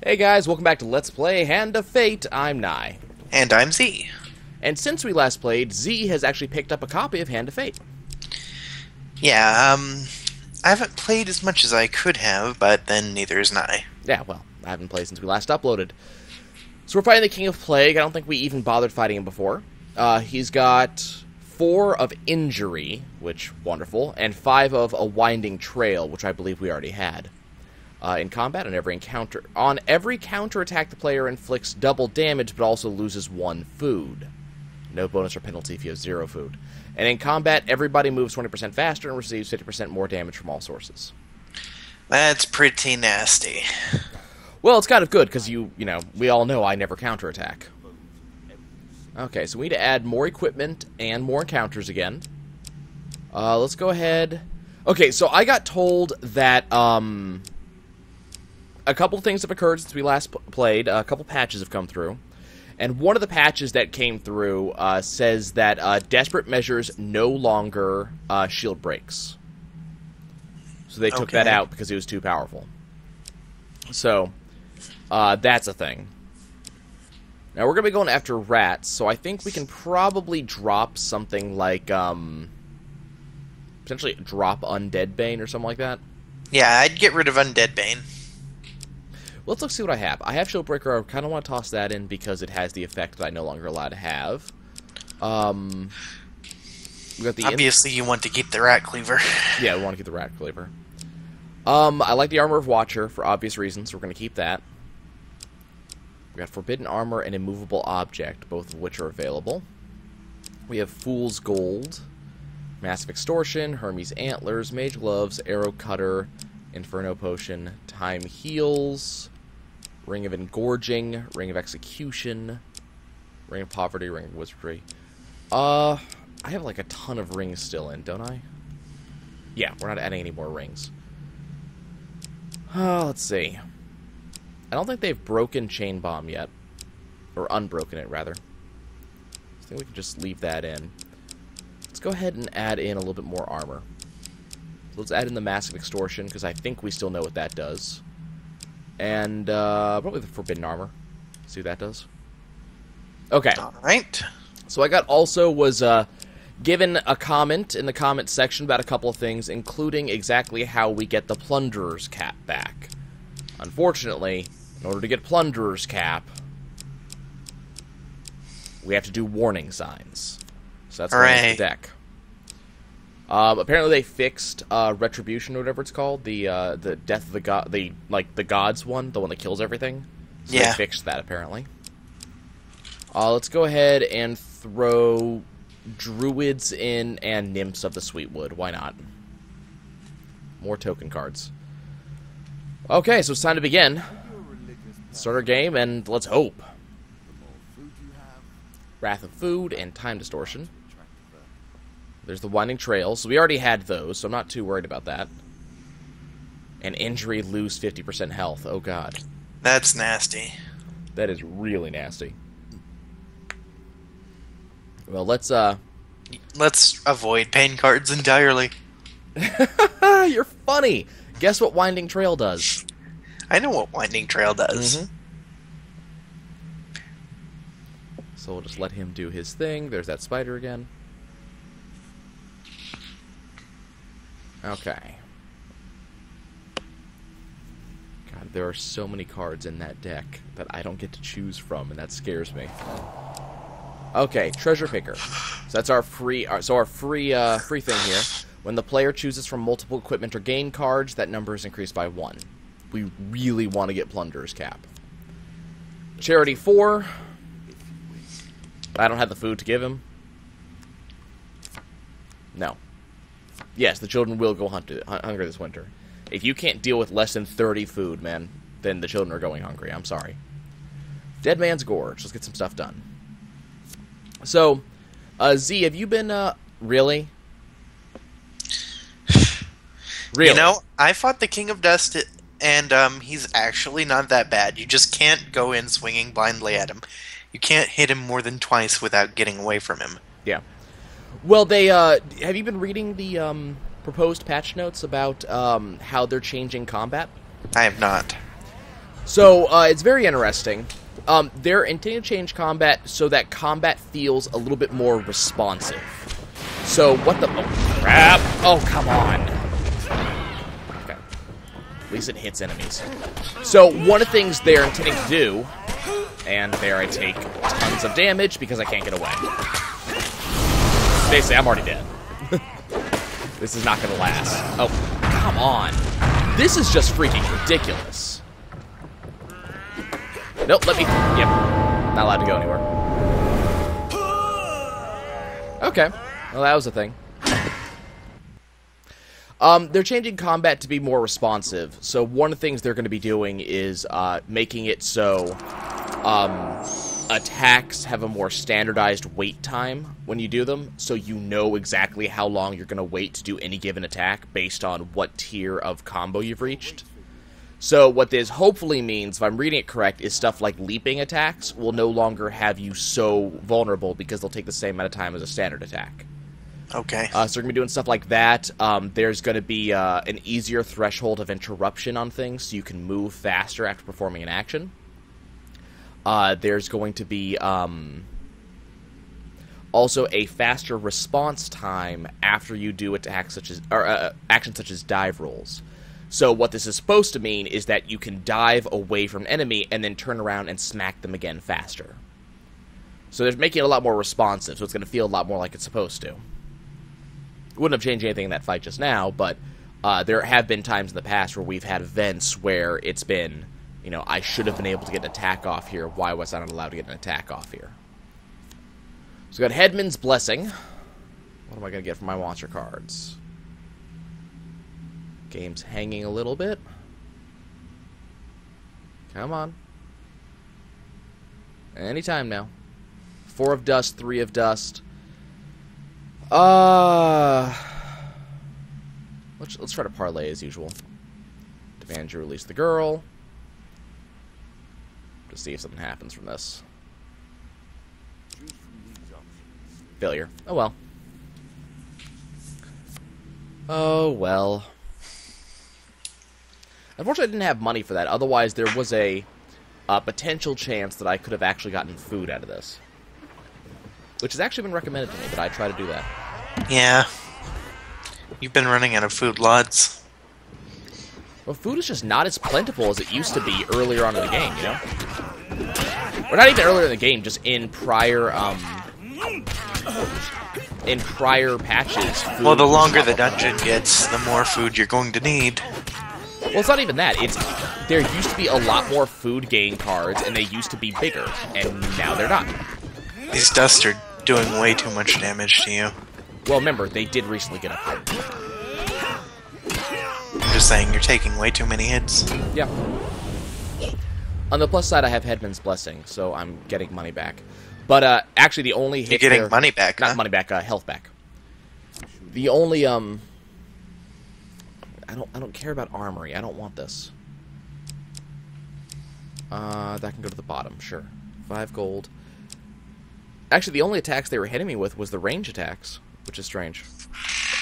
Hey guys, welcome back to Let's Play Hand of Fate. I'm Nye. And I'm Z. And since we last played, Z has actually picked up a copy of Hand of Fate. Yeah, I haven't played as much as I could have, but then neither has Nye. Yeah, well, I haven't played since we last uploaded. So we're fighting the King of Plague. I don't think we even bothered fighting him before. He's got 4 of Injury, which, wonderful, and 5 of a Winding Trail, which I believe we already had. In combat, on every counterattack, the player inflicts double damage, but also loses 1 food. No bonus or penalty if you have 0 food. And in combat, everybody moves 20% faster and receives 50% more damage from all sources. That's pretty nasty. Well, it's kind of good, because we all know I never counterattack. Okay, so we need to add more equipment and more encounters again. Let's go ahead. Okay, so I got told that, a couple things have occurred since we last played. A couple patches have come through. And one of the patches that came through says that Desperate Measures no longer shield breaks. So they took that out because it was too powerful. So, that's a thing. Now we're going to be going after rats, so I think we can probably drop something like, potentially drop Undead Bane or something like that. Yeah, I'd get rid of Undead Bane. Let's see what I have. I have Shieldbreaker. I kind of want to toss that in because it has the effect that I'm no longer allowed to have. We got the Obviously, you want to keep the Rat Cleaver. Yeah, we want to keep the Rat Cleaver. I like the Armor of Watcher for obvious reasons, so we're going to keep that. We got Forbidden Armor and Immovable Object, both of which are available. We have Fool's Gold, Massive Extortion, Hermes Antlers, Mage Gloves, Arrow Cutter, Inferno Potion, Time Heals, Ring of Engorging, Ring of Execution, Ring of Poverty, Ring of Wizardry. I have like a ton of rings still in, don't I? Yeah, we're not adding any more rings. Let's see. I don't think they've broken Chain Bomb yet. Or unbroken it, rather. I think we can just leave that in. Let's go ahead and add in a little bit more armor. So let's add in the Massive Extortion, because I think we still know what that does. And, probably the Forbidden Armor. See what that does. Okay. Alright. So I was given a comment in the comment section about a couple of things, including exactly how we get the Plunderer's Cap back. Unfortunately, in order to get Plunderer's Cap, we have to do warning signs. So that's going into the deck. Apparently they fixed Retribution or whatever it's called, the Death of the God, the Gods one, the one that kills everything. So yeah, they fixed that apparently. Let's go ahead and throw Druids in and Nymphs of the Sweetwood. Why not? More token cards. Okay, so it's time to begin. Start our game and let's hope. Wrath of Food and Time Distortion. There's the Winding Trail, so we already had those, so I'm not too worried about that. And Injury, lose 50% health. Oh god. That's nasty. That is really nasty. Well, let's avoid pain cards entirely. You're funny! Guess what Winding Trail does? I know what Winding Trail does. Mm-hmm. So we'll just let him do his thing. There's that spider again. Okay. God, there are so many cards in that deck that I don't get to choose from, and that scares me. Okay, Treasure Picker. So that's our free thing here. When the player chooses from multiple equipment or gain cards, that number is increased by 1. We really want to get Plunderer's Cap. Charity 4. I don't have the food to give him. No. Yes, the children will go hungry this winter. If you can't deal with less than 30 food, man, then the children are going hungry. I'm sorry. Dead Man's Gorge. Let's get some stuff done. So, Z, have you been, really? Really? You know, I fought the King of Dust, and, he's actually not that bad. You just can't go in swinging blindly at him. You can't hit him more than twice without getting away from him. Yeah. Well, they, have you been reading the, proposed patch notes about, how they're changing combat? I have not. So, it's very interesting. They're intending to change combat so that combat feels a little bit more responsive. So, what the... Oh, crap! Oh, come on! Okay. At least it hits enemies. So, one of the things they're intending to do... And there I take tons of damage because I can't get away. Basically, I'm already dead. This is not going to last. Oh, come on. This is just freaking ridiculous. Nope, let me... Yep. Not allowed to go anywhere. Okay. Well, that was a thing. They're changing combat to be more responsive. So one of the things they're going to be doing is making it so attacks have a more standardized wait time when you do them. So you know exactly how long you're going to wait to do any given attack based on what tier of combo you've reached. So what this hopefully means, if I'm reading it correct, is stuff like leaping attacks will no longer have you so vulnerable because they'll take the same amount of time as a standard attack. Okay. So we're going to be doing stuff like that. There's going to be an easier threshold of interruption on things, so you can move faster after performing an action. There's going to be also a faster response time after you do attacks such as actions such as dive rolls. So what this is supposed to mean is that you can dive away from an enemy and then turn around and smack them again faster. So they're making it a lot more responsive, so it's going to feel a lot more like it's supposed to. Wouldn't have changed anything in that fight just now, but there have been times in the past where we've had events where it's been, you know, I should have been able to get an attack off here. Why was I not allowed to get an attack off here? So we got Headman's Blessing. What am I going to get from my monster cards? Game's hanging a little bit. Come on. Anytime now. 4 of dust, 3 of dust. Let's try to parlay as usual. Demand you release the girl. Just see if something happens from this. Failure. Oh well. Oh well. Unfortunately, I didn't have money for that. Otherwise, there was a potential chance that I could have actually gotten food out of this. Which has actually been recommended to me, but I try to do that. Yeah. You've been running out of food lots. Well, food is just not as plentiful as it used to be earlier on in the game, you know? Or not even earlier in the game, just in prior, patches. Well, the longer the dungeon gets, the more food you're going to need. Well, it's not even that. There used to be a lot more food gain cards, and they used to be bigger, and now they're not. These dusts are doing way too much damage to you. Well, remember, they did recently get upgraded. I'm just saying, you're taking way too many hits. Yeah. On the plus side, I have Headman's Blessing, so I'm getting money back. But, actually, the only hit You're getting money back, Not money back, health back. The only, I don't care about armory. I don't want this. That can go to the bottom, sure. 5 gold. Actually, the only attacks they were hitting me with was the range attacks, which is strange.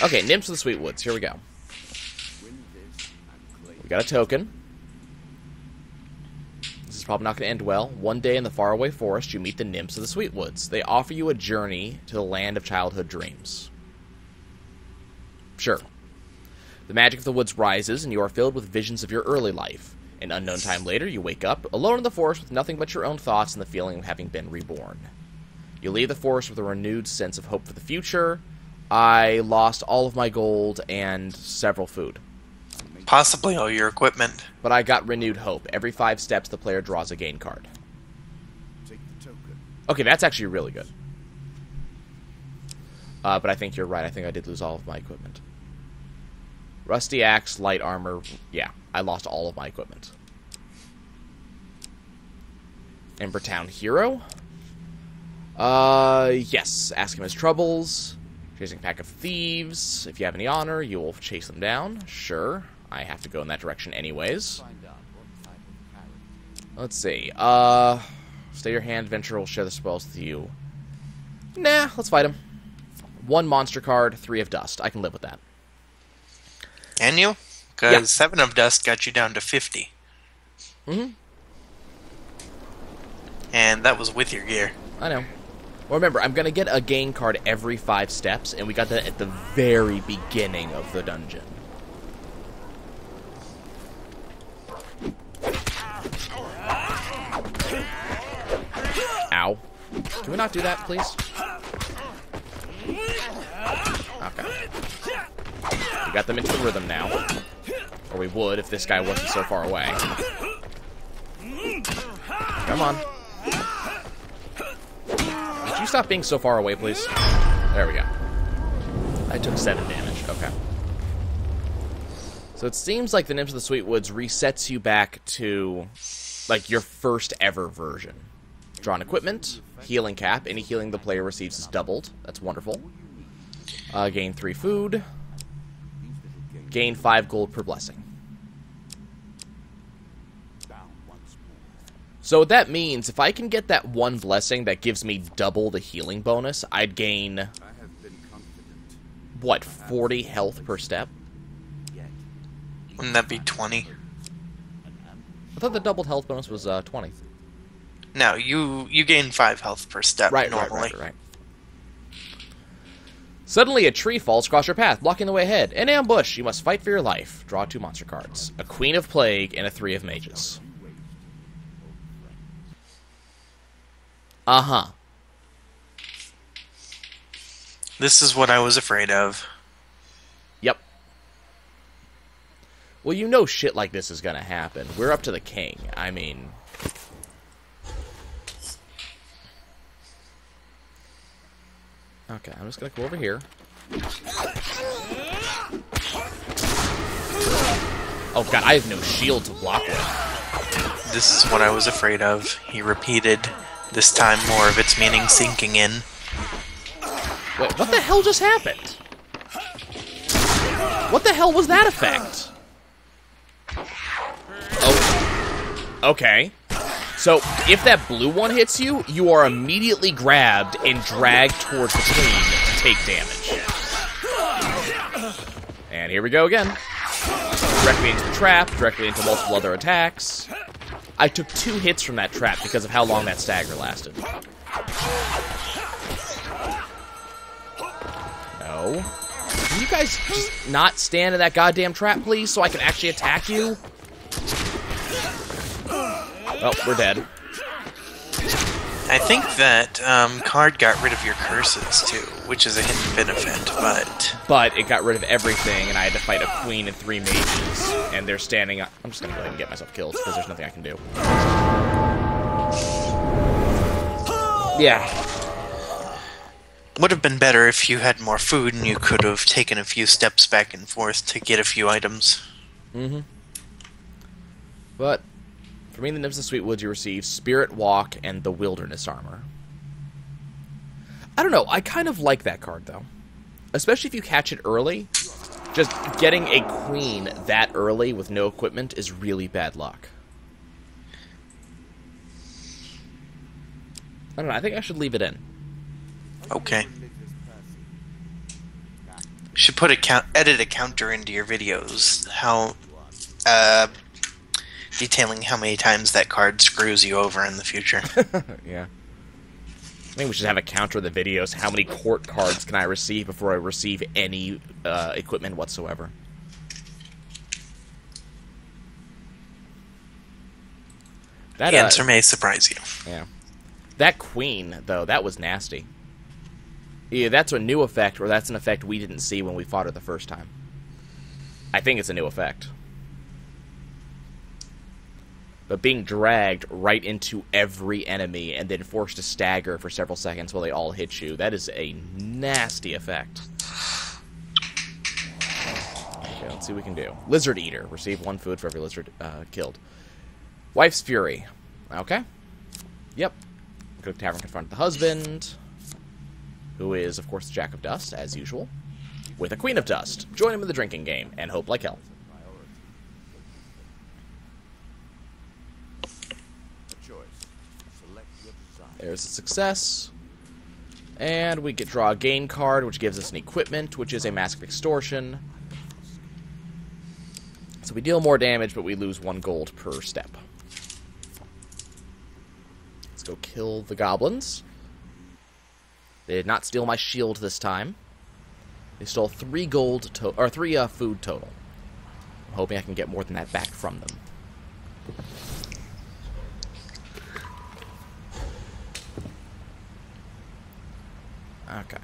Okay, Nymphs of the Sweet Woods. Here we go. We got a token. This is probably not going to end well. One day in the faraway forest, you meet the Nymphs of the Sweet Woods. They offer you a journey to the land of childhood dreams. Sure. The magic of the woods rises, and you are filled with visions of your early life. An unknown time later, you wake up, alone in the forest with nothing but your own thoughts and the feeling of having been reborn. You leave the forest with a renewed sense of hope for the future. I lost all of my gold and several food. Possibly all your equipment. But I got renewed hope. Every 5 steps, the player draws a gain card. Okay, that's actually really good. But I think you're right. I think I did lose all of my equipment. Rusty axe, light armor. Yeah, I lost all of my equipment. Embertown hero. Yes. Ask him his troubles. Chasing pack of thieves. If you have any honor, you will chase them down. Sure. I have to go in that direction anyways. Let's see. Stay your hand. Adventurer will share the spoils with you. Nah, let's fight him. 1 monster card, 3 of dust. I can live with that. Can you? Because 7 of dust got you down to 50. Mm-hmm. And that was with your gear. I know. Well, remember, I'm going to get a gain card every 5 steps, and we got that at the very beginning of the dungeon. Ow. Can we not do that, please? Okay. We got them into the rhythm now. Or we would if this guy wasn't so far away. Come on. Would you stop being so far away, please? There we go. I took 7 damage. Okay. So it seems like the Nymphs of the Sweet Woods resets you back to, like, your first ever version. Drawn equipment, healing cap. Any healing the player receives is doubled. That's wonderful. Gain 3 food. Gain 5 gold per blessing. So what that means, if I can get that 1 blessing that gives me double the healing bonus, I'd gain, what, 40 health per step? Wouldn't that be 20? I thought the doubled health bonus was 20. No, you gain 5 health per step normally. Right. Suddenly, a tree falls across your path, blocking the way ahead. An ambush! You must fight for your life. Draw 2 monster cards. A Queen of Plague and a 3 of Mages. Uh-huh. This is what I was afraid of. Yep. Well, you know shit like this is gonna happen. We're up to the king. I mean... Okay, I'm just gonna go over here. Oh god, I have no shield to block with. This is what I was afraid of. He repeated, this time more of its meaning sinking in. Wait, what the hell just happened? What the hell was that effect? Oh. Okay. So, if that blue one hits you, you are immediately grabbed and dragged towards the queen to take damage. And here we go again. Directly into the trap, directly into multiple other attacks. I took 2 hits from that trap because of how long that stagger lasted. No. Can you guys just not stand in that goddamn trap, please, so I can actually attack you? Oh, we're dead. I think that card got rid of your curses, too, which is a hidden benefit, But it got rid of everything, and I had to fight a queen and 3 mages, and they're standing up. I'm just gonna go ahead and get myself killed, because there's nothing I can do. Yeah. Would have been better if you had more food and you could have taken a few steps back and forth to get a few items. Mm-hmm. But... for me, the Nymphs of the Sweet Woods, you receive Spirit Walk and the Wilderness Armor. I don't know, I kind of like that card, though. Especially if you catch it early. Just getting a queen that early with no equipment is really bad luck. I don't know, I think I should leave it in. Okay. You should put edit a counter into your videos. How, detailing how many times that card screws you over in the future. Yeah. I think we should have a counter of the videos. How many court cards can I receive before I receive any equipment whatsoever? That, the answer may surprise you. Yeah. That queen, though, that was nasty. Either that's a new effect, or that's an effect we didn't see when we fought her the first time. I think it's a new effect. But being dragged right into every enemy and then forced to stagger for several seconds while they all hit you, that is a nasty effect. Okay, let's see what we can do. Lizard Eater. Receive 1 food for every lizard killed. Wife's Fury. Okay. Yep. Go to tavern, confront the husband, who is, of course, the Jack of Dust, as usual, with a Queen of Dust. Join him in the drinking game, and hope like hell. There's a success. And we get draw a gain card, which gives us an equipment, which is a Mask of Extortion. So we deal more damage, but we lose 1 gold per step. Let's go kill the goblins. They did not steal my shield this time. They stole 3 food total. I'm hoping I can get more than that back from them. Okay.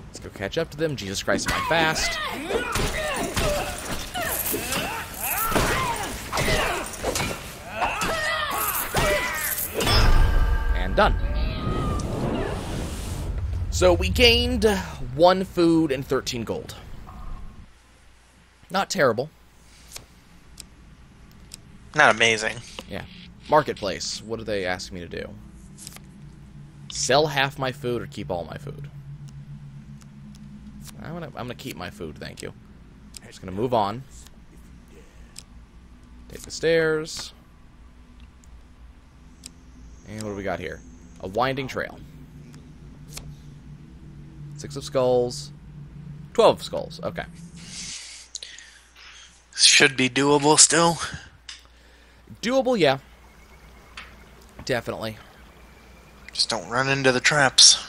Let's go catch up to them. Jesus Christ, am I fast? And done. So we gained 1 food and 13 gold. Not terrible. Not amazing. Yeah. Marketplace. What are they asking me to do? Sell half my food or keep all my food? I'm gonna keep my food, thank you. I'm just gonna move on. Take the stairs. And what do we got here? A winding trail. 6 of skulls. 12 of skulls. Okay. Should be doable still. Doable, yeah. Definitely. Just don't run into the traps.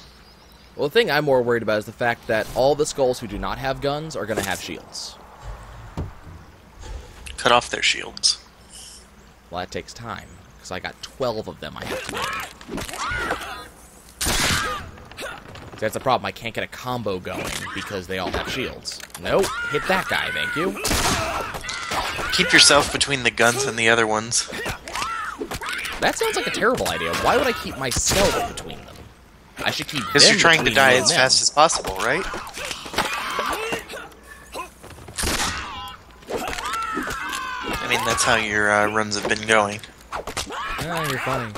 Well, the thing I'm more worried about is the fact that all the skulls who do not have guns are going to have shields. Cut off their shields. Well, that takes time, because I got 12 of them I have to do. See, that's the problem. I can't get a combo going because they all have shields. Nope. Hit that guy, thank you. Keep yourself between the guns and the other ones. That sounds like a terrible idea. Why would I keep myself between them? I should keep them because you're trying to between die me and as them. fast as possible, right? I mean, that's how your runs have been going. Ah, you're funny.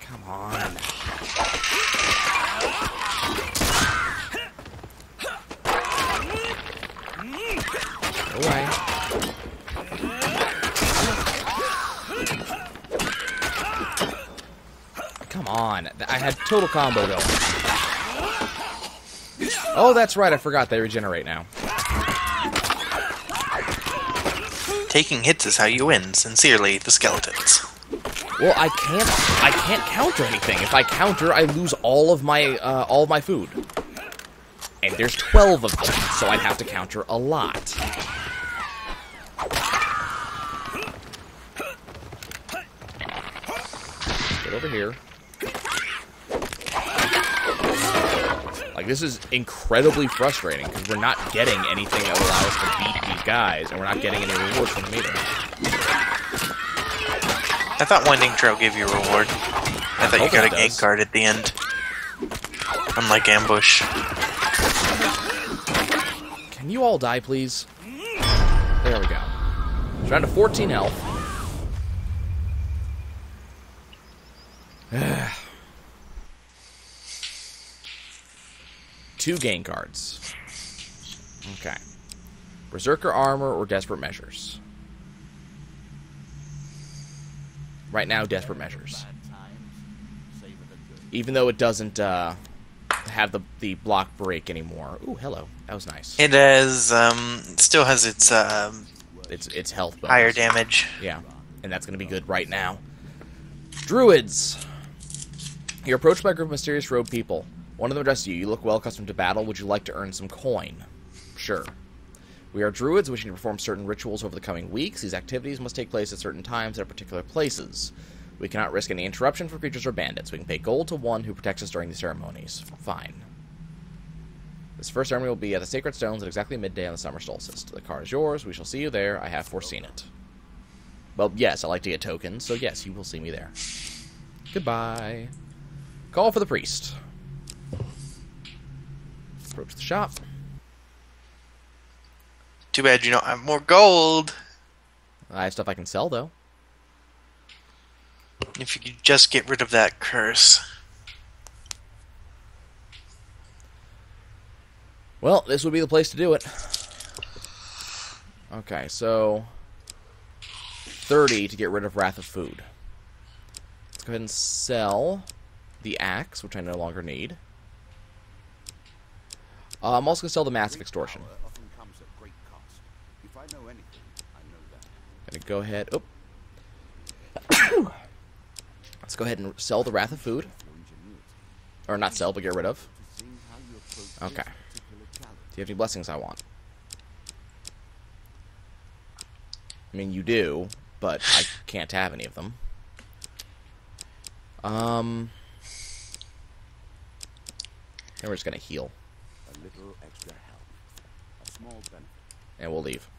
Come on. Go away. Come on. I had total combo going. Oh, that's right. I forgot they regenerate now. Taking hits is how you win. Sincerely, the skeletons. Well, I can't counter anything. If I counter, I lose all of my food. And there's 12 of them, so I'd have to counter a lot. Get over here. Like, this is incredibly frustrating, because we're not getting anything that will allow us to beat these guys, and we're not getting any rewards from them either. I thought Winding Trail gave you a reward. I thought you got an egg card at the end. Unlike Ambush. Can you all die, please? There we go. We're down to 14 health. 2 gain cards. Okay. Berserker Armor or Desperate Measures? Right now, Desperate Measures. Even though it doesn't have the block break anymore. Ooh, hello. That was nice. It has, still has its health bonus. higher damage. Yeah, and that's going to be good right now. Druids. You're approached by a group of mysterious rogue people. One of them addresses you. You look well accustomed to battle. Would you like to earn some coin? Sure. We are druids wishing to perform certain rituals over the coming weeks. These activities must take place at certain times at particular places. We cannot risk any interruption for creatures or bandits. We can pay gold to one who protects us during the ceremonies. Fine. This first ceremony will be at the Sacred Stones at exactly midday on the summer solstice. The card is yours. We shall see you there. I have foreseen it. Well, yes, I like to get tokens, so yes, you will see me there. Goodbye. Call for the priest. Approach the shop. Too bad you don't have more gold. I have stuff I can sell, though. If you could just get rid of that curse. Well, this would be the place to do it. Okay, so 30 to get rid of Wrath of Food. Let's go ahead and sell the axe, which I no longer need. I'm also going to sell the Massive Extortion. If I know anything, I know that. Gonna go ahead. Oh. Let's go ahead and sell the Wrath of Food. Your ingenuity. Or not sell, but get rid of. To see how you approach Okay. this particular challenge. Do you have any blessings I want? I mean, you do, but I can't have any of them. Then we're just gonna heal. A little extra help. A small benefit. And we'll leave.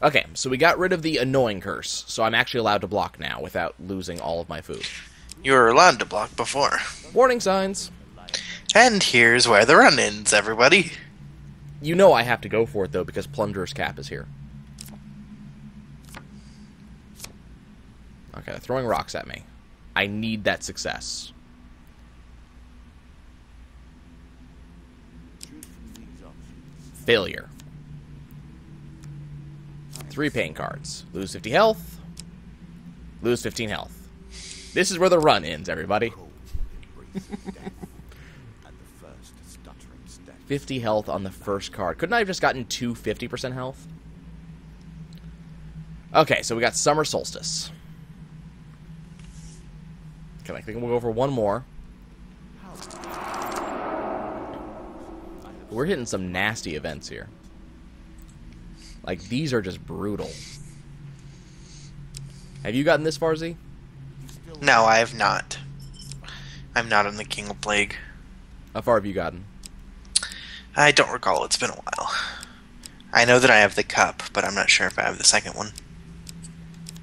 Okay, so we got rid of the annoying curse, so I'm actually allowed to block now without losing all of my food. You were allowed to block before. Warning signs! And here's where the run ends, everybody. You know I have to go for it, though, because Plunderer's Cap is here. Okay, they're throwing rocks at me. I need that success. Choose from these options. Failure. 3 pain cards. Lose 50 health. Lose 15 health. This is where the run ends, everybody. Cold embracing death. And the first stuttering step. 50 health on the first card. Couldn't I have just gotten 2 50% health? Okay, so we got Summer Solstice. Okay, I think we'll go over one more. We're hitting some nasty events here. Like, these are just brutal. Have you gotten this far, Z? No, I have not. I'm not on the King of Plague. How far have you gotten? I don't recall. It's been a while. I know that I have the cup, but I'm not sure if I have the second one.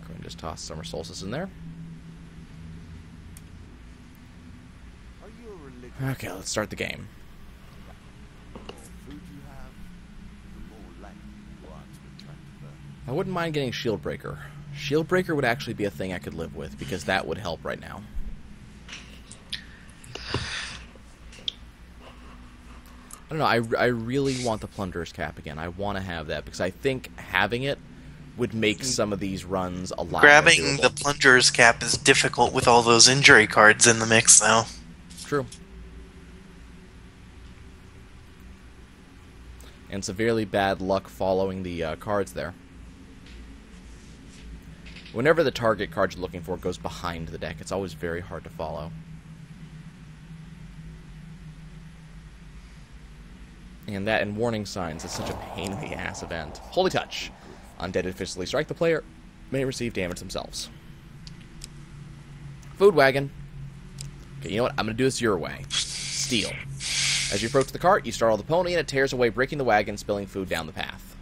Go ahead and just toss Summer Solstice in there. Are you a religious Okay, let's start the game. food you have? The more likely you are to attract further. I wouldn't mind getting Shield Breaker. Shield Breaker would actually be a thing I could live with, because that would help right now. I don't know, I really want the Plunderer's Cap again. I want to have that, because I think having it would make some of these runs a lot Grabbing more the doable. Plunderer's Cap is difficult with all those injury cards in the mix, though. True. And severely bad luck following the cards there. Whenever the target card you're looking for goes behind the deck, it's always very hard to follow. And that and Warning Signs is such a pain in the ass event. Holy Touch. Undead officially strike the player, may receive damage themselves. Food Wagon. Okay, you know what? I'm going to do this your way. Steal. As you approach the cart, you startle the pony, and it tears away, breaking the wagon, spilling food down the path.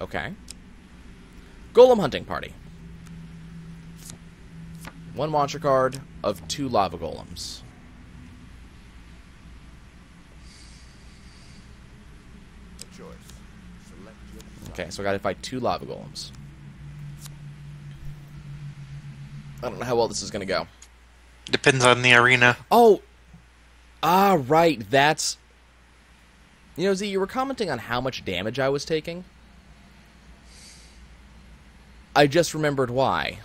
Okay. Golem Hunting Party. 1 monster card of 2 lava golems. A choice. Select your desire. Okay, so I gotta fight 2 lava golems. I don't know how well this is gonna go. Depends on the arena. Oh! Ah, right, that's... You know, Z, you were commenting on how much damage I was taking. I just remembered why.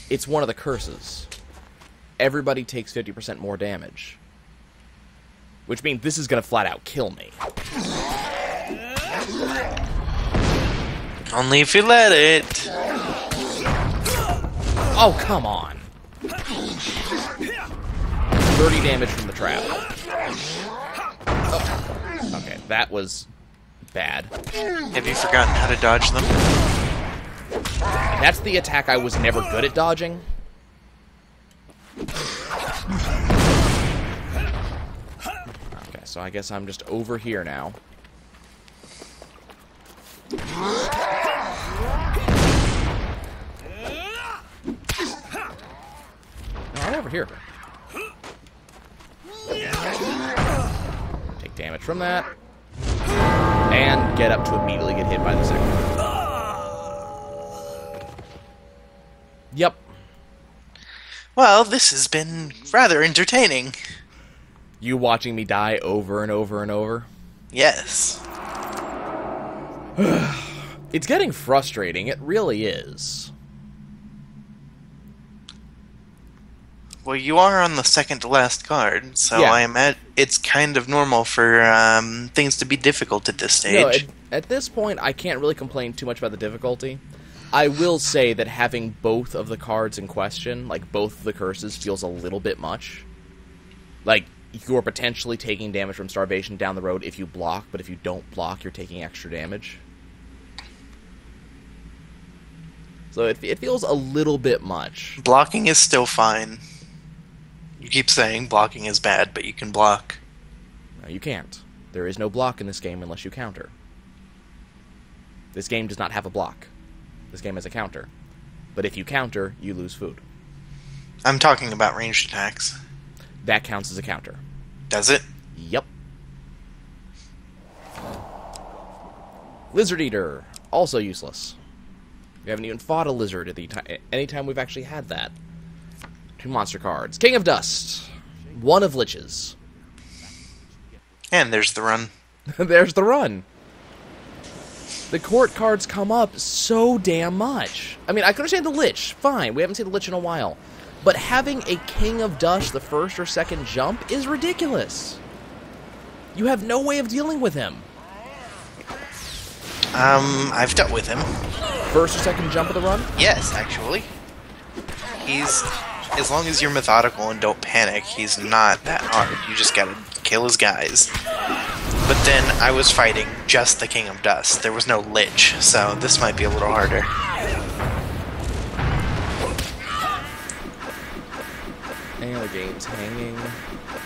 It's one of the curses. Everybody takes 50% more damage. Which means this is gonna flat out kill me. Only if you let it. Oh, come on. 30 damage from the trap. Oh. Okay, that was bad. Have you forgotten how to dodge them? And that's the attack I was never good at dodging. Okay, so I guess I'm just over here now. No, I'm over here. Take damage from that. And get up to immediately get hit by the second one. Yep. Well, this has been rather entertaining. You watching me die over and over and over? Yes. It's getting frustrating. It really is. Well, you are on the second to last card, so Yeah. I am at. It's kind of normal for things to be difficult at this stage. No, at this point, I can't really complain too much about the difficulty. I will say that having both of the cards in question, like both of the curses, feels a little bit much. Like, you're potentially taking damage from starvation down the road if you block, but if you don't block, you're taking extra damage. So it feels a little bit much. Blocking is still fine. You keep saying blocking is bad, but you can block. No, you can't. There is no block in this game unless you counter. This game does not have a block. This game has a counter. But if you counter, you lose food. I'm talking about ranged attacks. That counts as a counter. Does it? Yep. Lizard Eater. Also useless. We haven't even fought a lizard at any time we've actually had that. 2 monster cards. King of Dust. 1 of Liches. And there's the run. There's the run. The court cards come up so damn much. I mean, I could understand the Lich. Fine, we haven't seen the Lich in a while. But having a King of Dust the first or second jump is ridiculous. You have no way of dealing with him. I've dealt with him. First or second jump of the run? Yes, actually. He's... As long as you're methodical and don't panic, he's not that hard. You just gotta kill his guys. But then I was fighting just the King of Dust. There was no Lich, so this might be a little harder. And the game's hanging.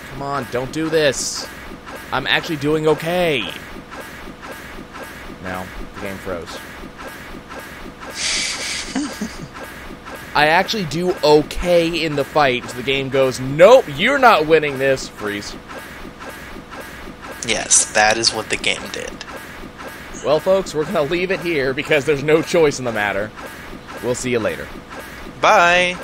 Come on, don't do this. I'm actually doing okay. No, the game froze. I actually do okay in the fight, so the game goes, nope, you're not winning this. Freeze. Yes, that is what the game did. Well, folks, we're going to leave it here because there's no choice in the matter. We'll see you later. Bye!